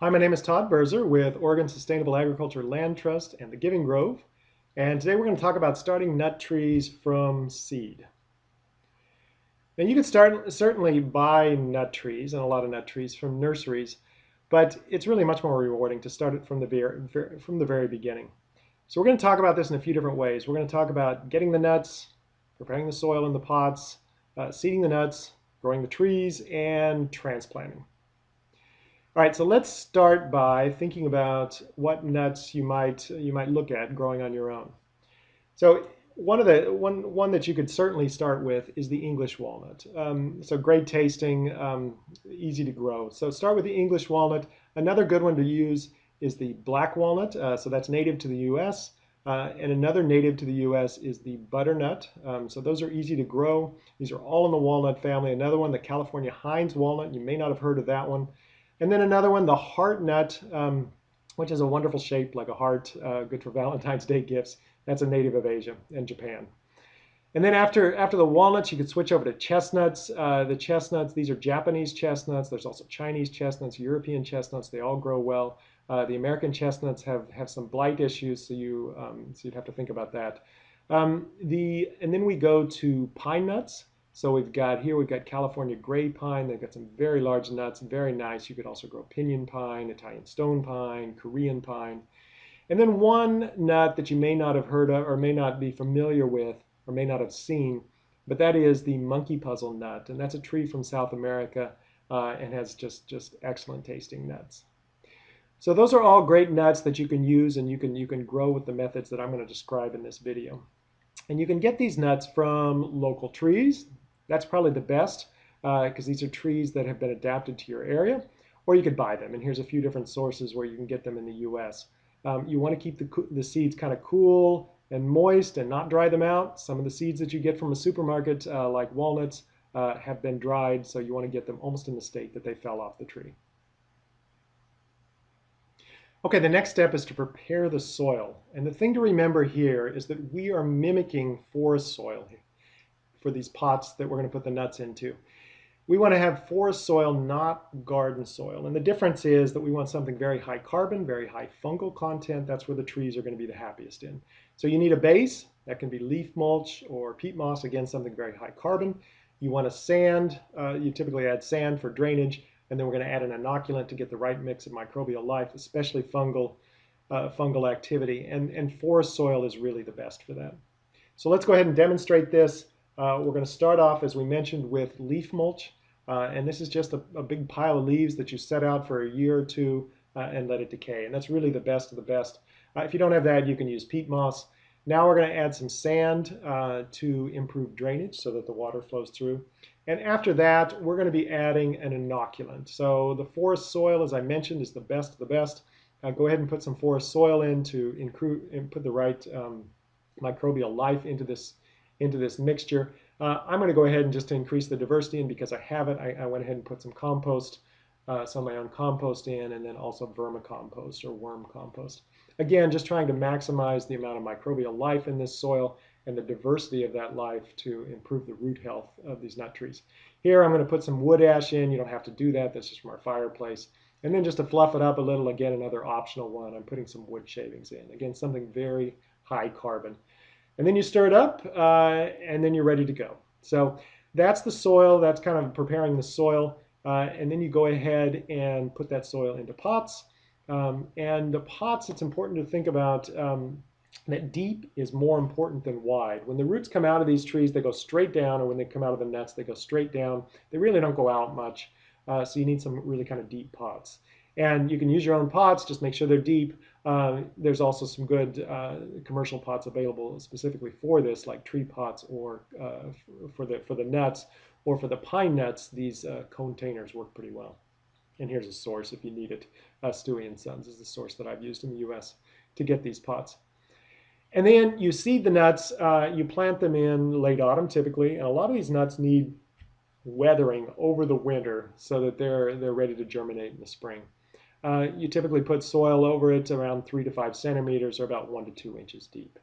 Hi, my name is Todd Berzer with Oregon Sustainable Agriculture Land Trust and the Giving Grove. And today we're going to talk about starting nut trees from seed. Now you can certainly buy nut trees and a lot of nut trees from nurseries, but it's really much more rewarding to start it from the very beginning. So we're going to talk about this in a few different ways. We're going to talk about getting the nuts, preparing the soil in the pots, seeding the nuts, growing the trees, and transplanting. All right, so let's start by thinking about what nuts you might look at growing on your own. So one that you could certainly start with is the English walnut. So great tasting, easy to grow. So start with the English walnut. Another good one to use is the black walnut. So that's native to the U.S. And another native to the U.S. is the butternut. So those are easy to grow. These are all in the walnut family. Another one, the California Heinz walnut. You may not have heard of that one. And then another one, the heart nut, which is a wonderful shape like a heart, good for Valentine's Day gifts. That's a native of Asia and Japan. And then after the walnuts, you could switch over to chestnuts. The chestnuts, these are Japanese chestnuts. There's also Chinese chestnuts, European chestnuts. They all grow well. The American chestnuts have some blight issues, so you'd have to think about that. And then we go to pine nuts. So we've got California gray pine. They've got some very large nuts, very nice. You could also grow pinyon pine, Italian stone pine, Korean pine. And then one nut that you may not have heard of or may not be familiar with or may not have seen, but that is the monkey puzzle nut. And that's a tree from South America and has just excellent tasting nuts. So those are all great nuts that you can use and you can grow with the methods that I'm going to describe in this video. And you can get these nuts from local trees. That's probably the best because these are trees that have been adapted to your area, or you could buy them. And here's a few different sources where you can get them in the U.S. You want to keep the seeds kind of cool and moist and not dry them out. Some of the seeds that you get from a supermarket, like walnuts, have been dried, so you want to get them almost in the state that they fell off the tree. Okay, the next step is to prepare the soil. And the thing to remember here is that we are mimicking forest soil here for these pots that we're going to put the nuts into. We want to have forest soil, not garden soil. And the difference is that we want something very high carbon, very high fungal content. That's where the trees are going to be the happiest in. So you need a base. That can be leaf mulch or peat moss, again, something very high carbon. You want a sand. You typically add sand for drainage. And then we're going to add an inoculant to get the right mix of microbial life, especially fungal activity. And forest soil is really the best for that. So let's go ahead and demonstrate this. We're going to start off, as we mentioned, with leaf mulch. And this is just a big pile of leaves that you set out for a year or two and let it decay. And that's really the best of the best. If you don't have that, you can use peat moss. Now we're going to add some sand to improve drainage so that the water flows through. And after that, we're going to be adding an inoculant. So the forest soil, as I mentioned, is the best of the best. Go ahead and put some forest soil in to put the right microbial life into this mixture. I'm going to go ahead and just to increase the diversity, and because I have it, I went ahead and put some compost, some of my own compost in, and then also vermicompost or worm compost. Again, just trying to maximize the amount of microbial life in this soil and the diversity of that life to improve the root health of these nut trees. Here I'm going to put some wood ash in. You don't have to do that. That's just from our fireplace. And then just to fluff it up a little, again, another optional one, I'm putting some wood shavings in. Again, something very high carbon. And then you stir it up, and then you're ready to go. So that's the soil. That's kind of preparing the soil. And then you go ahead and put that soil into pots. And the pots, it's important to think about that deep is more important than wide. When the roots come out of these trees, they go straight down, or when they come out of the nuts, they go straight down. They really don't go out much. So you need some really kind of deep pots. And you can use your own pots, just make sure they're deep. There's also some good commercial pots available specifically for this, like tree pots, or for the nuts, or for the pine nuts, these containers work pretty well. And here's a source if you need it. Stewie & Sons is the source that I've used in the U.S. to get these pots. And then you seed the nuts. You plant them in late autumn typically, and a lot of these nuts need weathering over the winter so that they're ready to germinate in the spring. You typically put soil over it around 3 to 5 centimeters, or about 1 to 2 inches deep.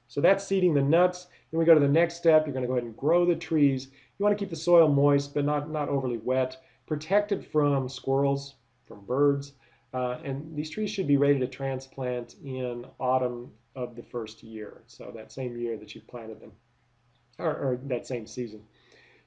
So that's seeding the nuts. Then we go to the next step. You're going to go ahead and grow the trees. You want to keep the soil moist, but not overly wet. Protect it from squirrels, from birds. And these trees should be ready to transplant in autumn of the first year, so that same year that you planted them, or that same season.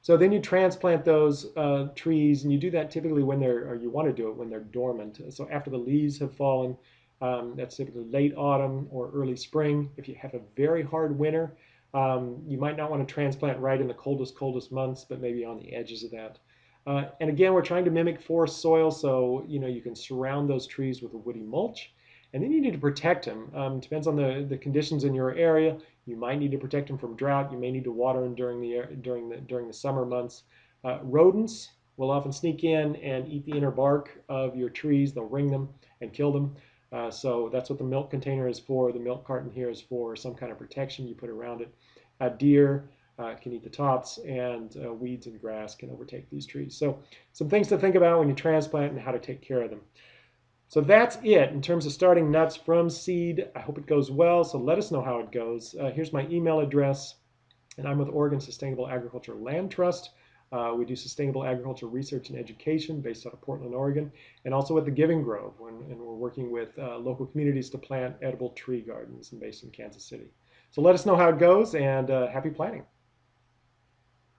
So then you transplant those trees, and you do that typically when they're, or you want to do it when they're dormant. So after the leaves have fallen, that's typically late autumn or early spring. If you have a very hard winter, you might not want to transplant right in the coldest months, but maybe on the edges of that. And again, we're trying to mimic forest soil, so you can surround those trees with a woody mulch. And then you need to protect them. Depends on the conditions in your area. You might need to protect them from drought. You may need to water them during the summer months. Rodents will often sneak in and eat the inner bark of your trees. They'll ring them and kill them. So that's what the milk container is for. The milk carton here is for some kind of protection you put around it. Deer can eat the tops, and weeds and grass can overtake these trees. So some things to think about when you transplant and how to take care of them. So that's it in terms of starting nuts from seed. I hope it goes well, so let us know how it goes. Here's my email address, and I'm with Oregon Sustainable Agriculture Land Trust. We do sustainable agriculture research and education based out of Portland, Oregon, and also at the Giving Grove, and we're working with local communities to plant edible tree gardens and based in Kansas City. So let us know how it goes, and happy planting.